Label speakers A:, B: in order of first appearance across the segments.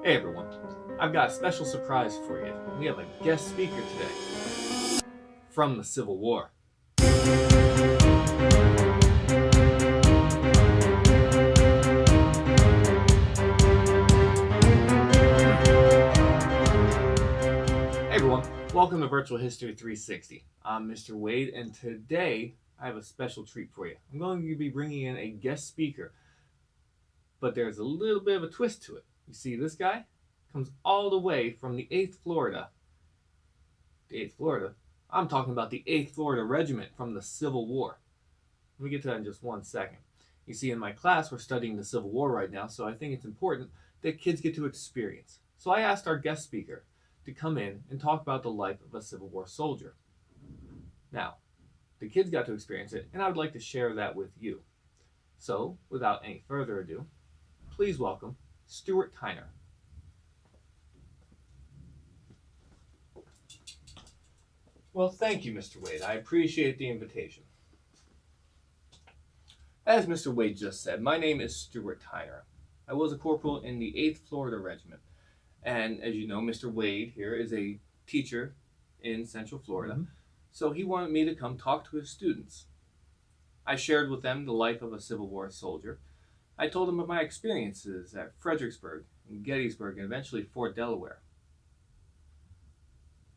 A: Hey everyone, I've got a special surprise for you. We have a guest speaker today from the Civil War. Hey everyone, welcome to Virtual History 360. I'm Mr. Wade, and today I have a special treat for you. I'm going to be bringing in a guest speaker, but there's a little bit of a twist to it. You see, this guy comes all the way from the 8th Florida. The 8th Florida? I'm talking about the 8th Florida Regiment from the Civil War. Let me get to that in just one second. You see, in my class, we're studying the Civil War right now, so I think it's important that kids get to experience. So I asked our guest speaker to come in and talk about the life of a Civil War soldier. Now, the kids got to experience it, and I would like to share that with you. So, without any further ado, please welcome Stewart Tyner. Well, thank you, Mr. Wade. I appreciate the invitation. As Mr. Wade just said, my name is Stewart Tyner. I was a corporal in the 8th Florida Regiment. And as you know, Mr. Wade here is a teacher in Central Florida. So he wanted me to come talk to his students. I shared with them the life of a Civil War soldier. I told them of my experiences at Fredericksburg, and Gettysburg, and eventually Fort Delaware.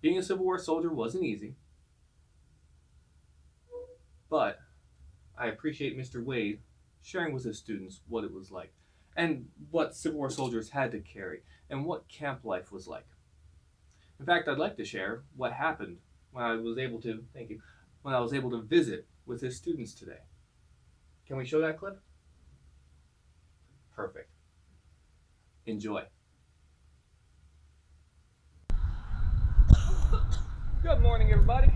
A: Being a Civil War soldier wasn't easy, but I appreciate Mr. Wade sharing with his students what it was like, and what Civil War soldiers had to carry, and what camp life was like. In fact, I'd like to share what happened when I was able to, when I was able to visit with his students today. Can we show that clip? Perfect. Enjoy. Good morning, everybody.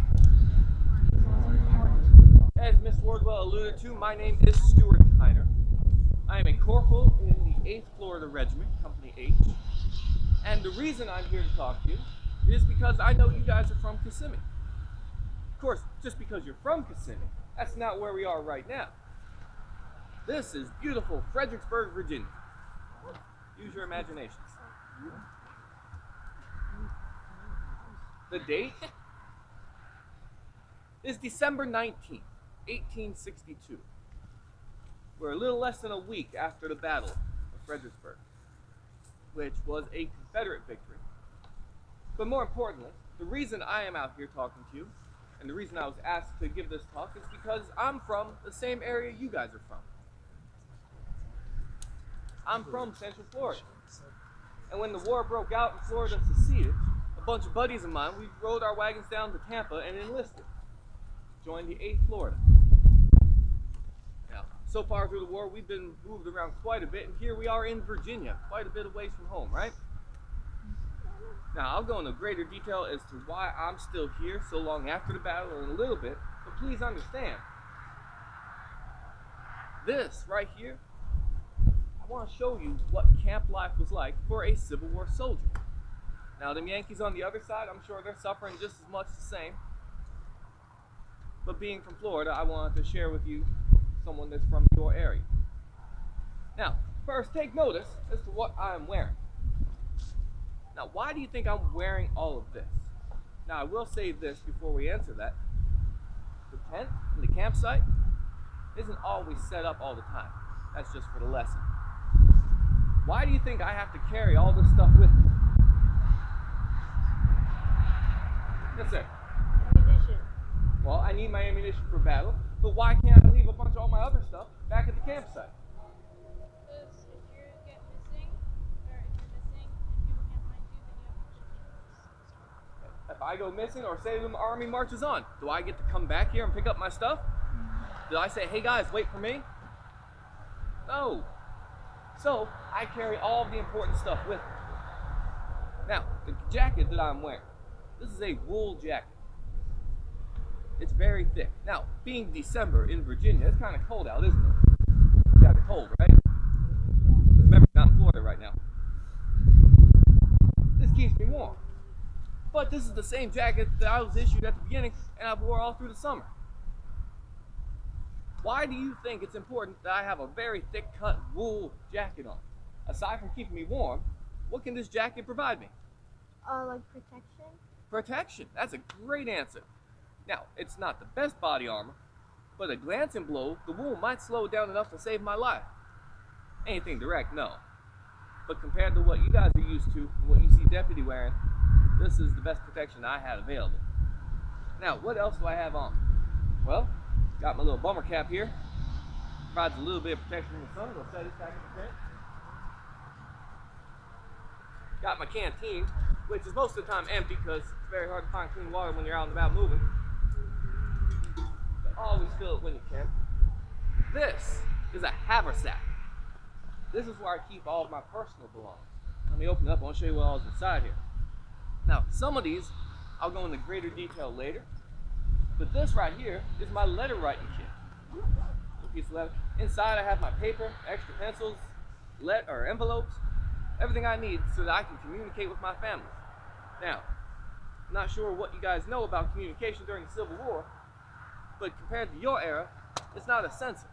A: As Miss Wardwell alluded to, my name is Stewart Tyner. I am a corporal in the 8th Florida Regiment, Company H. And the reason I'm here to talk to you is because I know you guys are from Kissimmee. Of course, just because you're from Kissimmee, that's not where we are right now. This is beautiful Fredericksburg, Virginia. Use your imaginations. The date is December 19th, 1862. We're a little less than a week after the Battle of Fredericksburg, which was a Confederate victory. But more importantly, the reason I am out here talking to you, and the reason I was asked to give this talk, is because I'm from the same area you guys are from. I'm from Central Florida. And when the war broke out and Florida seceded, a bunch of buddies of mine, we rode our wagons down to Tampa and enlisted. Joined the 8th Florida. Now, so far through the war, we've been moved around quite a bit, and here we are in Virginia, quite a bit away from home, right? Now, I'll go into greater detail as to why I'm still here so long after the battle in a little bit, but please understand, this right here, I want to show you what camp life was like for a Civil War soldier. Now, them Yankees on the other side, I'm sure they're suffering just as much the same. But being from Florida, I wanted to share with you someone that's from your area. Now, first, take notice as to what I'm wearing. Now, why do you think I'm wearing all of this? Now, I will say this before we answer that. The tent and the campsite isn't always set up all the time. That's just for the lesson. Why do you think I have to carry all this stuff with me? Yes, sir.
B: Ammunition.
A: Well, I need my ammunition for battle, but why can't I leave a bunch of all my other stuff back at the campsite?
B: Because if you get missing, or if you're missing and people can't find you, then you have to shoot.
A: If I go missing, or say the army marches on, do I get to come back here and pick up my stuff? Did I say, hey guys, wait for me? No. So, I carry all of the important stuff with me. Now, the jacket that I'm wearing, this is a wool jacket. It's very thick. Now, being December in Virginia, it's kind of cold out, isn't it? You got the cold, right? Remember, not in Florida right now. This keeps me warm. But this is the same jacket that I was issued at the beginning, and I wore all through the summer. Why do you think it's important that I have a very thick cut wool jacket on? Aside from keeping me warm, what can this jacket provide me?
B: Like protection.
A: Protection. That's a great answer. Now, it's not the best body armor, but a glancing blow, the wound might slow down enough to save my life. Anything direct, no. But compared to what you guys are used to and what you see Deputy wearing, this is the best protection I had available. Now, what else do I have on? Well, got my little bumper cap here. Provides a little bit of protection from the sun. We'll set this back in the tent. Got my canteen, which is most of the time empty because it's very hard to find clean water when you're out and about moving. But always fill it when you can. This is a haversack. This is where I keep all of my personal belongings. Let me open it up. I want to show you what all is inside here. Now, some of these I'll go into greater detail later, but this right here is my letter writing kit. A piece of letter. Inside I have my paper, extra pencils, envelopes, everything I need so that I can communicate with my family. Now, I'm not sure what you guys know about communication during the Civil War, but compared to your era, it's not essential.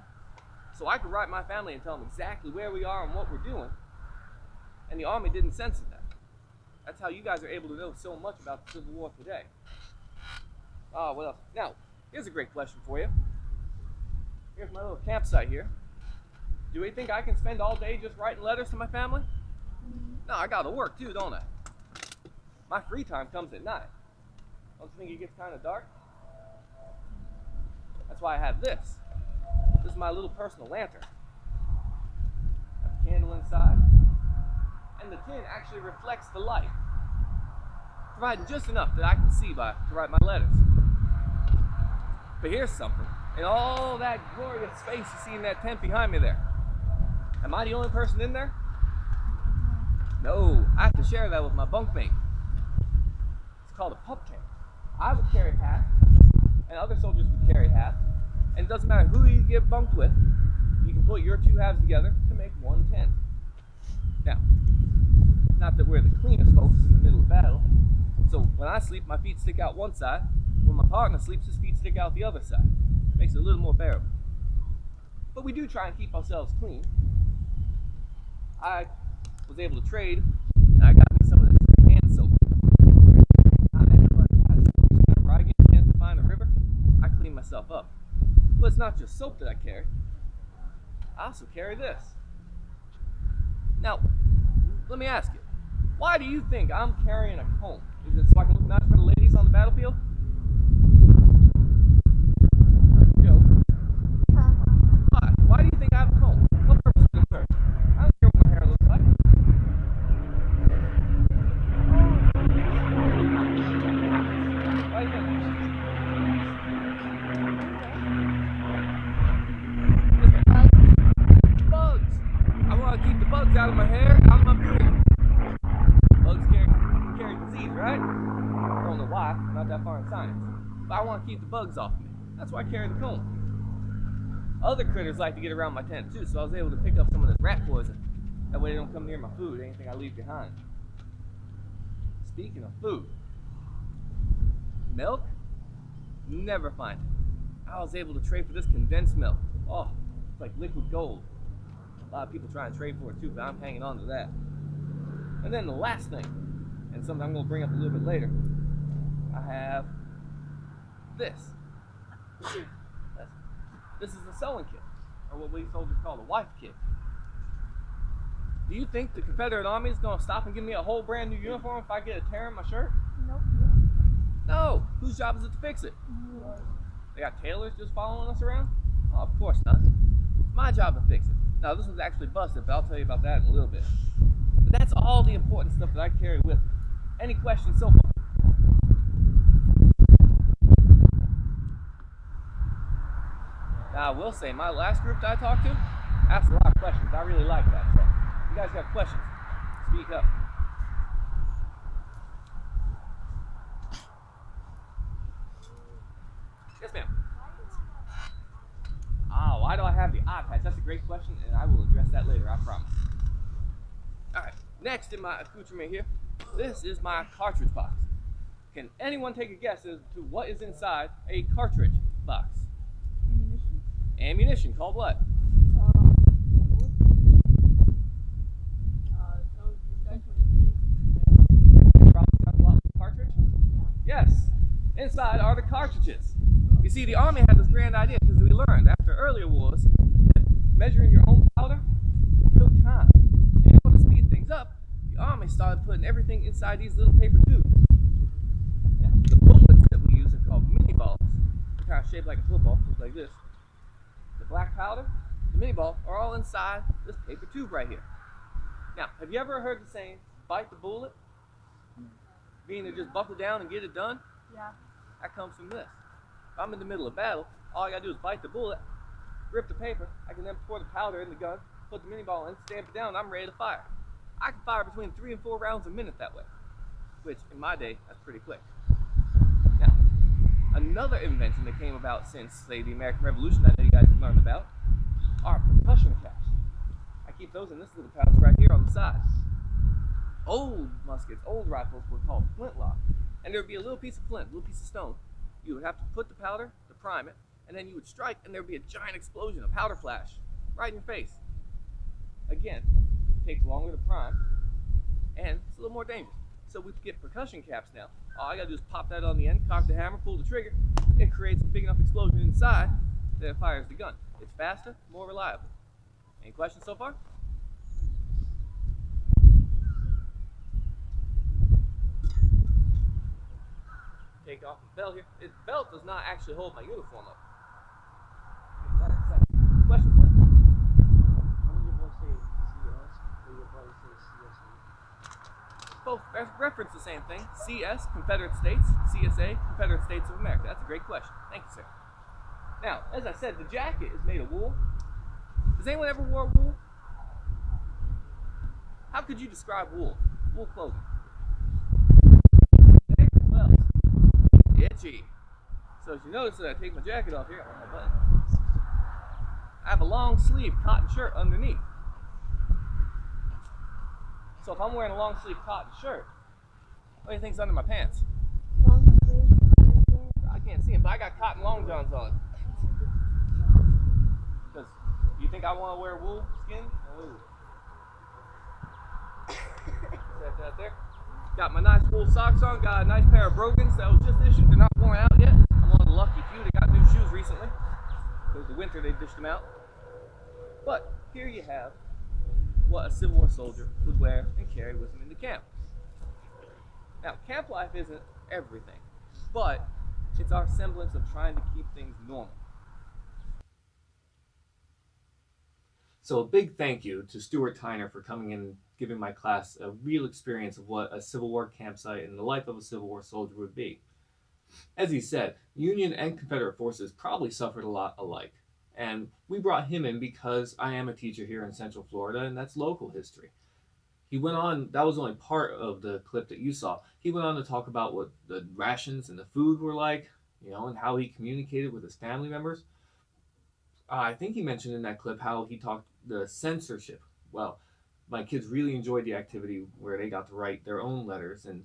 A: So I could write my family and tell them exactly where we are and what we're doing, and the Army didn't censor that. That's how you guys are able to know so much about the Civil War today. What else? Now, here's a great question for you. Here's my little campsite here. Do we think I can spend all day just writing letters to my family? No, I gotta work too, don't I? My free time comes at night. Don't you think it gets kind of dark? That's why I have this. This is my little personal lantern. I have a candle inside. And the tin actually reflects the light, providing just enough that I can see to write my letters. But here's something. In all that glorious space you see in that tent behind me there, am I the only person in there? No, I have to share that with my bunkmate. It's called a pup tent. I would carry half, and other soldiers would carry half, and it doesn't matter who you get bunked with, you can put your two halves together to make one tent. Now, not that we're the cleanest folks in the middle of battle, so when I sleep, my feet stick out one side. When my partner sleeps, his feet stick out the other side. Makes it a little more bearable. But we do try and keep ourselves clean. I was able to trade, and I got me some of this hand soap. Not everybody has soap. Whenever I get a chance to find a river, I clean myself up. But it's not just soap that I carry. I also carry this. Now, let me ask you, why do you think I'm carrying a comb? Is it so I can look nice for the ladies on the battlefield? Why? Why do you think I have a comb? What purpose does it serve? I don't care what my hair looks like. Why do you think? Bugs! I want to keep the bugs out of my hair, out of my beard. Bugs carry disease, right? I don't know why, I'm not that far in science. But I want to keep the bugs off me. That's why I carry the comb. Other critters like to get around my tent too, so I was able to pick up some of this rat poison. That way they don't come near my food, anything I leave behind. Speaking of food, milk? Never find it. I was able to trade for this condensed milk. Oh, it's like liquid gold. A lot of people try and trade for it too, but I'm hanging on to that. And then the last thing, and something I'm going to bring up a little bit later, I have this. This is a sewing kit, or what we soldiers call a wife kit. Do you think the Confederate Army is going to stop and give me a whole brand new uniform if I get a tear in my shirt?
B: Nope.
A: No. Whose job is it to fix it? They got tailors just following us around? Oh, of course not. It's my job to fix it. Now, this one's actually busted, but I'll tell you about that in a little bit. But that's all the important stuff that I carry with me. Any questions so far? Now, I will say, my last group that I talked to asked a lot of questions. I really like that. So, if you guys have questions, speak up. Yes, ma'am. Why do I have the eye patch? That's a great question, and I will address that later, I promise. Alright, next in my accoutrement here, this is my cartridge box. Can anyone take a guess as to what is inside a cartridge box?
B: Ammunition.
A: Ammunition, called what?
B: So this guy's for
A: Inside are the cartridges. You see, the Army had this grand idea because we learned after earlier wars that measuring your own powder took time. And in order to speed things up, the Army started putting everything inside these little paper tubes. Now, the bullets that we use are called mini balls. They're kind of shaped like a football, just like this. The black powder, the mini ball, are all inside this paper tube right here. Now, have you ever heard the saying, bite the bullet? Meaning to just buckle down and get it done?
B: Yeah.
A: That comes from this. If I'm in the middle of battle, all I gotta do is bite the bullet, rip the paper, I can then pour the powder in the gun, put the mini ball in, stamp it down, and I'm ready to fire. I can fire between 3 and 4 rounds a minute that way, which in my day, that's pretty quick. Now, another invention that came about since, say, the American Revolution, I know you guys have learned about, are percussion caps. I keep those in this little pouch right here on the side. Old muskets, old rifles were called Flintlock, and there would be a little piece of flint, a little piece of stone. You would have to put the powder to prime it, and then you would strike, and there would be a giant explosion, a powder flash, right in your face. Again, it takes longer to prime, and it's a little more dangerous. So we get percussion caps now. All I gotta do is pop that on the end, cock the hammer, pull the trigger. It creates a big enough explosion inside that it fires the gun. It's faster, more reliable. Any questions so far? Take off the belt here. This belt does not actually hold my uniform up. Questions?
C: How did your boy say CS or your brother say CSA?
A: Both reference the same thing. CS, Confederate States. CSA, Confederate States of America. That's a great question. Thank you, sir. Now, as I said, the jacket is made of wool. Has anyone ever wore wool? How could you describe wool? Wool clothing. Well, itchy. So as you notice that I take my jacket off here, my button. I have a long sleeve cotton shirt underneath. So if I'm wearing a long sleeve cotton shirt, what do you think's under my pants?
B: Long sleeve.
A: I can't see them, but I got cotton long johns on. Because you think I want to wear wool skin? Oh. Set that there. Got my nice wool socks on, got a nice pair of brogans that was just issued. They're not worn out yet. I'm one of the lucky few that got new shoes recently. It was the winter they dished them out. But here you have what a Civil War soldier would wear and carry with him into camp. Now, camp life isn't everything, but it's our semblance of trying to keep things normal. So a big thank you to Stewart Tyner for coming in and giving my class a real experience of what a Civil War campsite and the life of a Civil War soldier would be. As he said, Union and Confederate forces probably suffered a lot alike. And we brought him in because I am a teacher here in Central Florida, and that's local history. He went on, that was only part of the clip that you saw. He went on to talk about what the rations and the food were like, and how he communicated with his family members. I think he mentioned in that clip how he talked the censorship. Well, my kids really enjoyed the activity where they got to write their own letters, and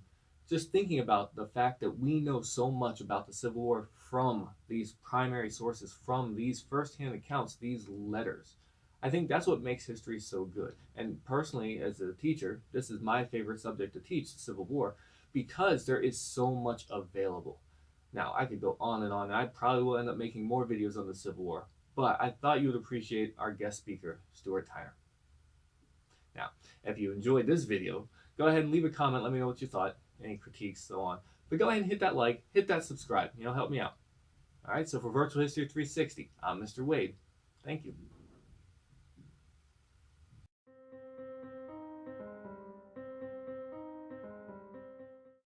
A: just thinking about the fact that we know so much about the Civil War from these primary sources, from these firsthand accounts, these letters. I think that's what makes history so good. And personally, as a teacher, this is my favorite subject to teach, the Civil War, because there is so much available. Now, I could go on, and I probably will end up making more videos on the Civil War, but I thought you would appreciate our guest speaker, Stewart Tyner. Now, if you enjoyed this video, go ahead and leave a comment, let me know what you thought, any critiques, so on. But go ahead and hit that like, hit that subscribe, help me out. All right, so for Virtual History 360, I'm Mr. Wade. Thank you.